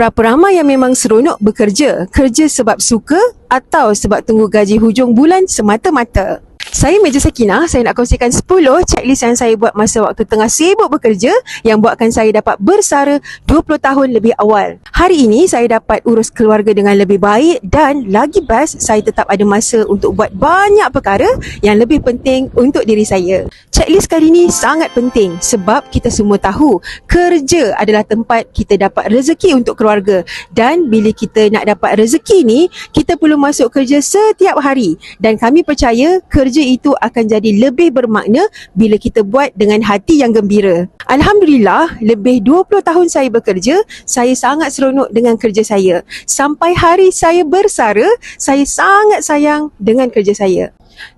Berapa ramai yang memang seronok bekerja? Kerja sebab suka atau sebab tunggu gaji hujung bulan semata-mata? Saya Meja Sakinah, saya nak kongsikan 10 checklist yang saya buat masa waktu tengah sibuk bekerja yang buatkan saya dapat bersara 20 tahun lebih awal. Hari ini saya dapat urus keluarga dengan lebih baik dan lagi best, saya tetap ada masa untuk buat banyak perkara yang lebih penting untuk diri saya. Checklist kali ini sangat penting sebab kita semua tahu kerja adalah tempat kita dapat rezeki untuk keluarga, dan bila kita nak dapat rezeki ni, kita perlu masuk kerja setiap hari, dan kami percaya kerja itu akan jadi lebih bermakna bila kita buat dengan hati yang gembira. Alhamdulillah, lebih 20 tahun saya bekerja, saya sangat seronok dengan kerja saya. Sampai hari saya bersara, saya sangat sayang dengan kerja saya.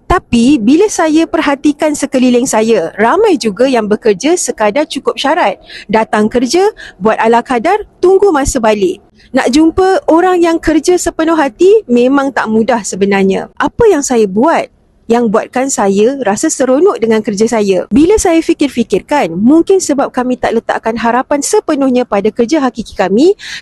Tapi bila saya perhatikan sekeliling saya, ramai juga yang bekerja sekadar cukup syarat. Datang kerja, buat ala kadar, tunggu masa balik. Nak jumpa orang yang kerja sepenuh hati memang tak mudah sebenarnya. Apa yang saya buat yang buatkan saya rasa seronok dengan kerja saya? Bila saya fikir-fikirkan, mungkin sebab kami tak letakkan harapan sepenuhnya pada kerja hakiki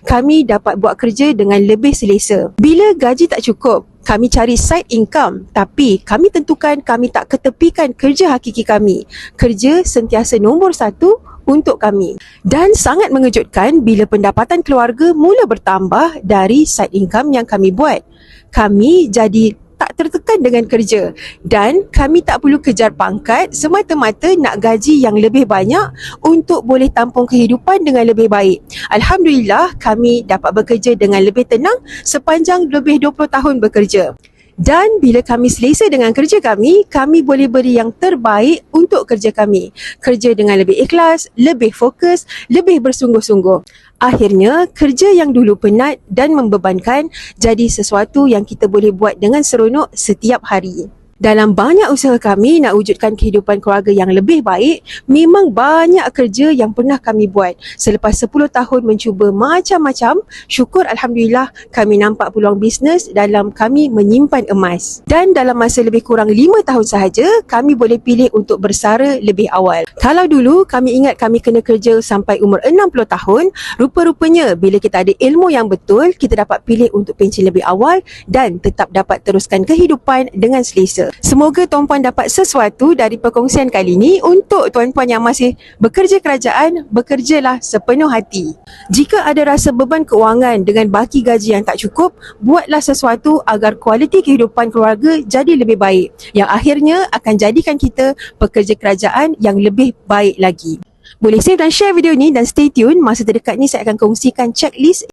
kami dapat buat kerja dengan lebih selesa. Bila gaji tak cukup, kami cari side income, tapi kami tentukan kami tak ketepikan kerja hakiki kami. Kerja sentiasa nombor satu untuk kami. Dan sangat mengejutkan bila pendapatan keluarga mula bertambah dari side income yang kami buat. Kami jadi tak tertekan dengan kerja dan kami tak perlu kejar pangkat semata-mata nak gaji yang lebih banyak untuk boleh tampung kehidupan dengan lebih baik. Alhamdulillah, kami dapat bekerja dengan lebih tenang sepanjang lebih 20 tahun bekerja. Dan bila kami selesa dengan kerja kami boleh beri yang terbaik untuk kerja kami. Kerja dengan lebih ikhlas, lebih fokus, lebih bersungguh-sungguh. Akhirnya, kerja yang dulu penat dan membebankan jadi sesuatu yang kita boleh buat dengan seronok setiap hari. Dalam banyak usaha kami nak wujudkan kehidupan keluarga yang lebih baik, memang banyak kerja yang pernah kami buat. Selepas 10 tahun mencuba macam-macam, syukur Alhamdulillah kami nampak peluang bisnes dalam kami menyimpan emas. Dan dalam masa lebih kurang 5 tahun sahaja, kami boleh pilih untuk bersara lebih awal. Kalau dulu kami ingat kami kena kerja sampai umur 60 tahun, rupa-rupanya bila kita ada ilmu yang betul, kita dapat pilih untuk pencen lebih awal dan tetap dapat teruskan kehidupan dengan selesa. Semoga tuan-puan dapat sesuatu dari perkongsian kali ini. Untuk tuan-puan yang masih bekerja kerajaan, bekerjalah sepenuh hati. Jika ada rasa beban keuangan dengan baki gaji yang tak cukup, buatlah sesuatu agar kualiti kehidupan keluarga jadi lebih baik, yang akhirnya akan jadikan kita pekerja kerajaan yang lebih baik lagi. Boleh save dan share video ni dan stay tune. Masa terdekat ni saya akan kongsikan checklist